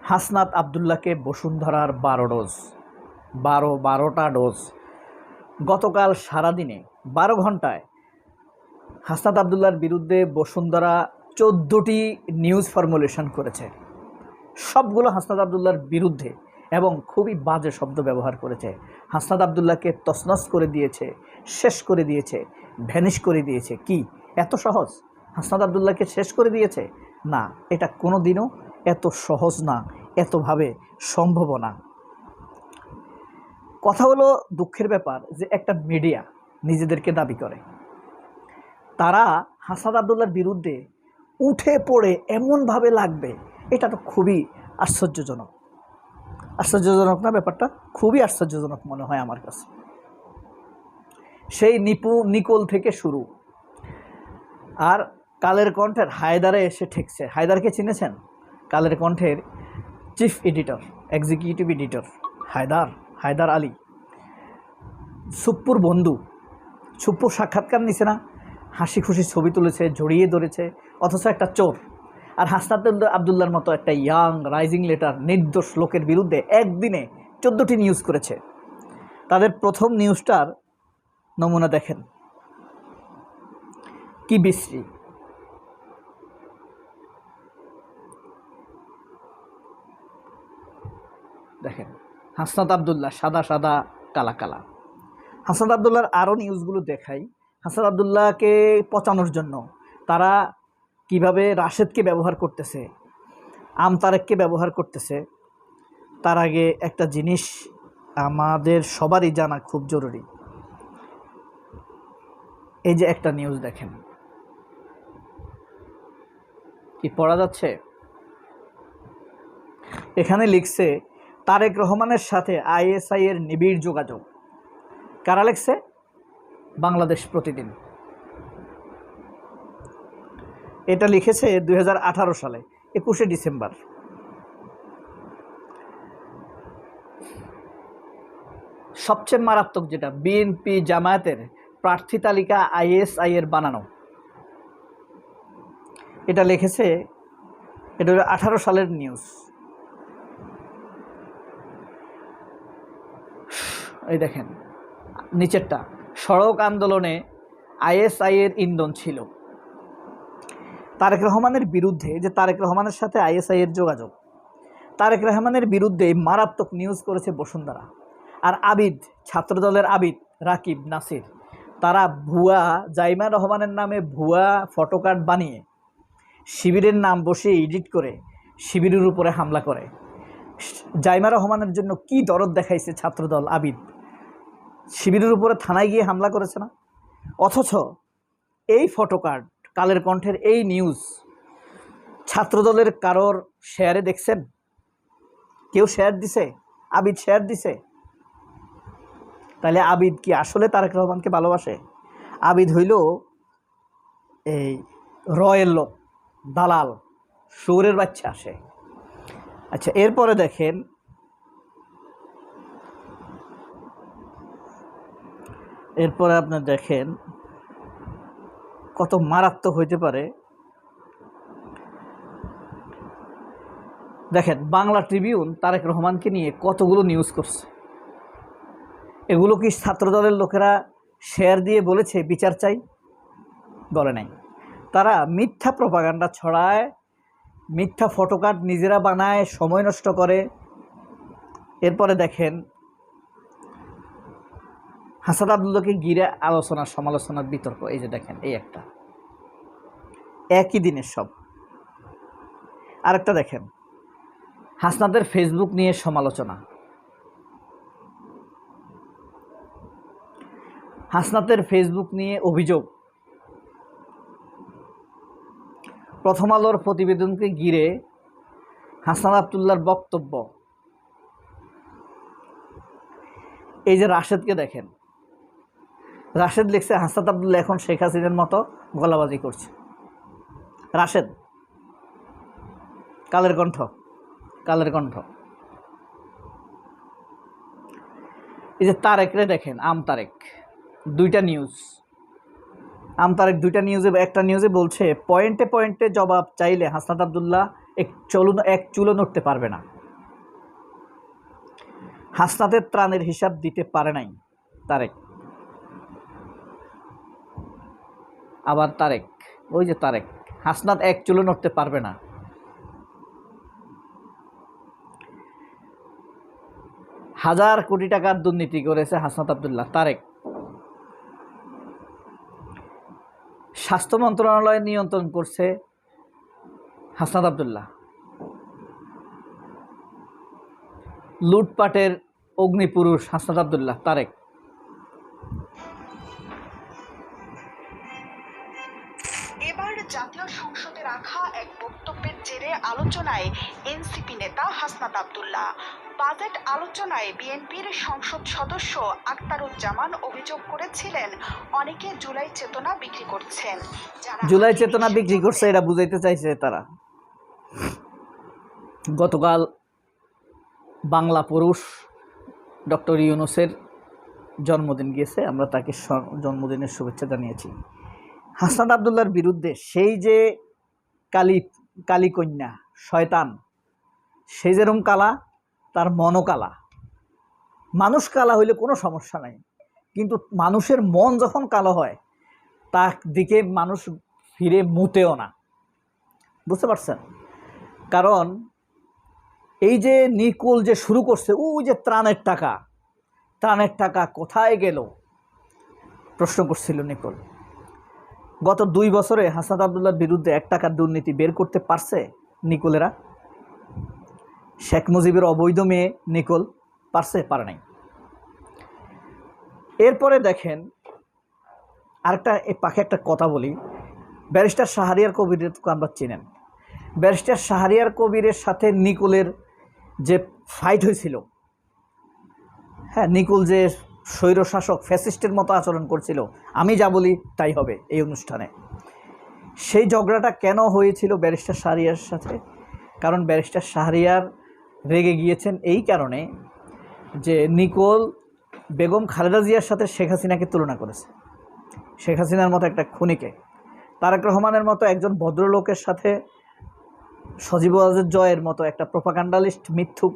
হাসনাত আবদুল্লাহকে বসুন্ধরার 12টা ডোজ। গতকাল সারাদিনে 12 ঘন্টায় হাসনাত আবদুল্লাহর বিরুদ্ধে বসুন্ধরা 14টি নিউজ ফর্মুলেশন করেছে। সবগুলো হাসনাত আবদুল্লাহর বিরুদ্ধে এবং খুবই বাজে শব্দ ব্যবহার করেছে। হাসনাত আবদুল্লাহকে তছনছ করে দিয়েছে, শেষ করে দিয়েছে, ভ্যানিশ করে দিয়েছে। কি এত সহজ? হাসনাত আবদুল্লাহকে শেষ করে দিয়েছে? না, এটা কোনো দিনও এত সহজ না, এতভাবে সম্ভব না। কথা হলো দুঃখের ব্যাপার যে একটা মিডিয়া নিজেদেরকে দাবি করে, তারা হাসনাত আবদুল্লাহর বিরুদ্ধে উঠে পড়ে এমনভাবে লাগবে, এটা তো খুবই আশ্চর্যজনক। আশ্চর্যজনক না ব্যাপারটা? খুবই আশ্চর্যজনক মনে হয় আমার কাছে। সেই নিকোল থেকে শুরু, আর কালের কণ্ঠের হায়দারে এসে ঠেকছে। হায়দারকে চিনেছেন? কালের কণ্ঠের chief editor, executive editor Haidar Ali. সুপ্পুর বন্ধু, সুপ্পুর সাক্ষাৎকার নিছে না, হাসি খুশি ছবি তুলেছে, জড়িয়ে ধরেছে, অথচ একটা চোর। আর হাসনাত আবদুল্লাহর মতো একটা ইয়াং রাইজিং লেটার নির্দোষ লোকের বিরুদ্ধে একদিনে 14টি নিউজ করেছে। তাদের প্রথম নিউজটার নমুনা দেখেন, কি বিশ্রী। দেখেন হাসনাত আবদুল্লাহ সাদা সাদা কালা কালা। হাসনাত আবদুল্লাহর আরও নিউজগুলো দেখাই। হাসনাত আবদুল্লাহকে পচানোর জন্য তারা কিভাবে রাশেদকে ব্যবহার করতেছে, আমতারেককে ব্যবহার করতেছে। তার আগে একটা জিনিস আমাদের সবারই জানা খুব জরুরি। এই যে একটা নিউজ দেখেন, কি পড়া যাচ্ছে? এখানে লিখছে তারেক রহমানের সাথে আইএসআই এর নিবিড় যোগাযোগ। কারা লিখছে? বাংলাদেশ প্রতিদিন। এটা লিখেছে 2018 সালে 21শে ডিসেম্বর। সবচেয়ে মারাত্মক যেটা, বিএনপি জামায়াতের প্রার্থী তালিকা আইএসআই এর বানানো। এটা লিখেছে, এটা 18 সালের নিউজ। এই দেখেন নিচেরটা, সড়ক আন্দোলনে আইএসআই এর ইন্ধন ছিল। তারেক রহমানের বিরুদ্ধে, যে তারেক রহমানের সাথে আইএসআই এর যোগাযোগ, তারেক রহমানের বিরুদ্ধে মারাত্মক নিউজ করেছে বসুন্ধরা। আর আবিদ, ছাত্রদলের আবিদ, রাকিব, নাসির, তারা ভুয়া জাইমা রহমানের নামে ভুয়া ফটোকার্ড বানিয়ে শিবিরের নাম বসিয়ে এডিট করে শিবিরের উপরে হামলা করে। জাইমা রহমানের জন্য কি দরদ দেখাইছে ছাত্রদল আবিদ, শিবিরের উপরে থানায় গিয়ে হামলা করেছে না? অথচ এই ফটোকার্ড, কালের কণ্ঠের এই নিউজ ছাত্রদলের কারোর শেয়ারে দেখছেন? কেউ শেয়ার দিছে? আবিদ শেয়ার দিছে? তাহলে আবিদ কি আসলে তারেক রহমানকে ভালোবাসে? আবিদ হইল এই রয়ের লোক, দালাল, শুয়োরের বাচ্চা আসে। আচ্ছা, এরপরে দেখেন, এরপরে আপনি দেখেন কত মারাত্মক হইতে পারে। দেখেন বাংলা ট্রিবিউন তারেক রহমানকে নিয়ে কতগুলো নিউজ করছে। এগুলো কি ছাত্রদলের লোকেরা শেয়ার দিয়ে বলেছে বিচার চাই? বলে নাই। তারা মিথ্যা প্রপাগান্ডা ছড়ায়, মিথ্যা ফটোকার্ড নিজেরা বানায়, সময় নষ্ট করে। এরপরে দেখেন হাসনাত আবদুল্লাহকে ঘিরে আলোচনা সমালোচনার বিতর্ক। এই যে দেখেন, এই একটা একই দিনের সব। আরেকটা দেখেন, হাসনাতের ফেসবুক নিয়ে সমালোচনা, হাসনাতের ফেসবুক নিয়ে অভিযোগ, প্রথম আলোর প্রতিবেদনকে ঘিরে হাসনাত আবদুল্লাহর বক্তব্য। এই যে রাশেদকে দেখেন, রাশেদ লিখছে হাসনাত আবদুল্লাহ এখন শেখ হাসিনার মতো গলাবাজি করছে। রাশেদ, কালের কণ্ঠ। এই যে তারেকরে দেখেন, আমতারেক, দুইটা নিউজে একটা নিউজে বলছে পয়েন্টে পয়েন্টে জবাব চাইলে হাসনাত আবদুল্লাহ এক চুলো নড়তে পারবে না। হাসনাতের ত্রাণের হিসাব দিতে পারে নাই তারেক। আবার তারেক, ওই যে তারেক, হাসনাত এক চুলো নড়তে পারবে না। হাজার কোটি টাকার দুর্নীতি করেছে হাসনাত আব্দুল্লাহ, তারেক। স্বাস্থ্য মন্ত্রণালয় নিয়ন্ত্রণ করছে হাসনাত আব্দুল্লাহ। লুটপাটের অগ্নিপুরুষ হাসনাত আব্দুল্লাহ, তারেক। এবার জাতীয় সংসদে রাখা এক বক্তব্যের জেরে আলোচনায় এনসিপি নেতা হাসনাত আব্দুল্লাহ। বাজেট আলোচনায় বিএনপির সংসদ সদস্য আক্তারুজ্জামান অভিযোগ করেছিলেন অনেকে জুলাই চেতনা বিক্রি করছেন। জুলাই চেতনা বিক্রি করছে এটা বুঝাইতে চাইছে তারা। গতকাল বাংলা পুরুষ ডক্টর ইউনূসের জন্মদিন গিয়েছে, আমরা তাকে জন্মদিনের শুভেচ্ছা জানিয়েছি। হাসনাত আব্দুল্লাহর বিরুদ্ধে সেই যে কালী কন্যা শয়তান, সেই যেরকম কালা, তার মনও কালা। মানুষ কালা হইলে কোনো সমস্যা নাই, কিন্তু মানুষের মন যখন কালো হয় তার দিকে মানুষ ফিরে মুতেও না। বুঝতে পারছেন? কারণ এই যে নিকোল যে শুরু করছে, ওই যে ত্রাণের টাকা কোথায় গেল প্রশ্ন করছিল নিকোল। গত 2 বছরে হাসনাত আব্দুল্লাহর বিরুদ্ধে 1 টাকার দুর্নীতি বের করতে পারছে নিকোলেরা? শেখ মুজিবের অবৈধ মেয়ে নিকোল পারছে? পারে নাই। এরপরে দেখেন আরেকটা পাখি একটা কথা বলি, ব্যারিস্টার শাহরিয়ার কবিরের তো আমরা চিনেন। ব্যারিস্টার শাহরিয়ার কবিরের সাথে নিকোলের যে ফাইট হয়েছিল, হ্যাঁ, নিকোল যে স্বৈরশাসক ফ্যাসিস্টের মতো আচরণ করছিল, আমি যা বলি তাই হবে এই অনুষ্ঠানে, সেই ঝগড়াটা কেন হয়েছিল ব্যারিস্টার শাহরিয়ার সাথে? কারণ ব্যারিস্টার শাহরিয়ার রেগে গিয়েছেন এই কারণে যে নিকোল বেগম খালেদা জিয়ার সাথে শেখ হাসিনাকে তুলনা করেছে। শেখ হাসিনার মতো একটা খুনিকে তারেক রহমানের মতো একজন ভদ্রলোকের সাথে সজীব ওয়াজেদ জয়ের মতো একটা প্রোপাগান্ডালিস্ট মিথ্যুক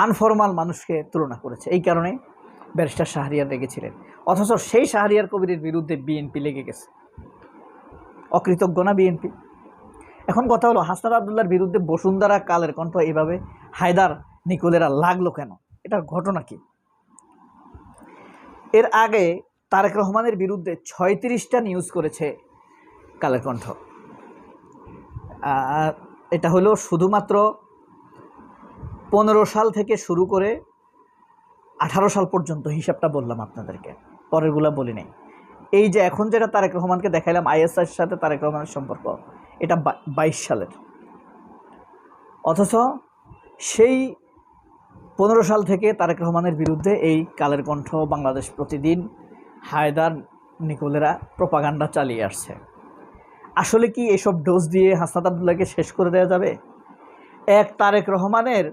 আনফরমাল মানুষকে তুলনা করেছে। এই কারণে ব্যারিস্টার শাহরিয়ার রেগেছিলেন। অথচ সেই শাহরিয়ার কবিরের বিরুদ্ধে বিএনপি লেগে গেছে। অকৃতজ্ঞ না বিএনপি? এখন কথা হলো, হাসনাত আব্দুল্লাহর বিরুদ্ধে বসুন্ধরা কালের কণ্ঠ এভাবে হায়দার নিকোলেরা লাগলো কেন? এটার ঘটনা কি? এর আগে তারেক রহমানের বিরুদ্ধে 36টা নিউজ করেছে কালের কণ্ঠ। এটা হলো শুধুমাত্র 15 সাল থেকে শুরু করে 18 সাল পর্যন্ত হিসাবটা বললাম আপনাদেরকে, পরেরগুলো বলি নাই। এই যে এখন যেটা তারেক রহমানকে দেখাইলাম আইএসআইয়ের সাথে তারেক রহমানের সম্পর্ক, এটা 22 সালের। অথচ সেই 15 সাল থেকে তারেক রহমানের বিরুদ্ধে এই কালের কণ্ঠ, বাংলাদেশ প্রতিদিন, হায়দার, নিকোলেরা প্রোপাগান্ডা চালিয়ে আসছে। আসলে কি এসব ডোজ দিয়ে হাসনাত আব্দুল্লাহকে শেষ করে দেওয়া যাবে? এক তারেক রহমানের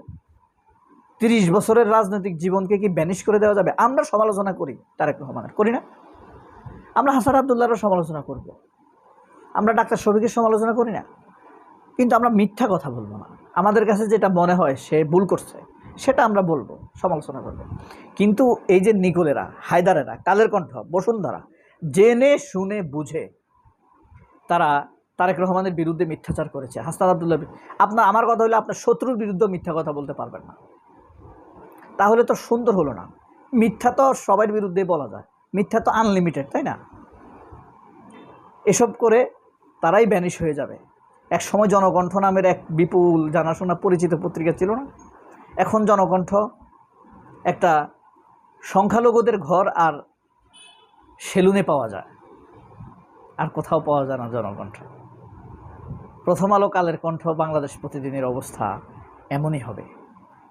30 বছরের রাজনৈতিক জীবনকে কি ব্যানিশ করে দেওয়া যাবে? আমরা সমালোচনা করি তারেক রহমানের, করি না? আমরা হাসনাত আব্দুল্লাহরও সমালোচনা করব, আমরা ডাক্তার শফিকের সমালোচনা করি না, কিন্তু আমরা মিথ্যা কথা বলবো না। আমাদের কাছে যেটা মনে হয় সে ভুল করছে সেটা আমরা বলবো, সমালোচনা করবো। কিন্তু এই যে নিকোলেরা, হায়দারেরা, কালের কণ্ঠ, বসুন্ধরা জেনে শুনে বুঝে তারা তারেক রহমানের বিরুদ্ধে মিথ্যাচার করেছে। হাসনাত আব্দুল্লাহ, আমার কথা হলো আপনার শত্রুর বিরুদ্ধে মিথ্যা কথা বলতে পারবেন না, তাহলে তো সুন্দর হলো না। মিথ্যা তো সবার বিরুদ্ধে বলা যায়, মিথ্যা তো আনলিমিটেড, তাই না? এসব করে তারাই ব্যানিশ হয়ে যাবে। এক সময় জনকণ্ঠ নামের এক বিপুল জানাশোনা পরিচিত পত্রিকা ছিল না? এখন জনকণ্ঠ একটা সংখ্যালঘুদের ঘর আর সেলুনে পাওয়া যায়, আর কোথাও পাওয়া যায় না জনকণ্ঠ। প্রথম আলো, কালের কণ্ঠ, বাংলাদেশ প্রতিদিনের অবস্থা এমনই হবে।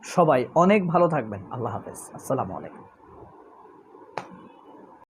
সবাই অনেক ভালো থাকবেন। আল্লাহ হাফেজ। আসসালামু আলাইকুম।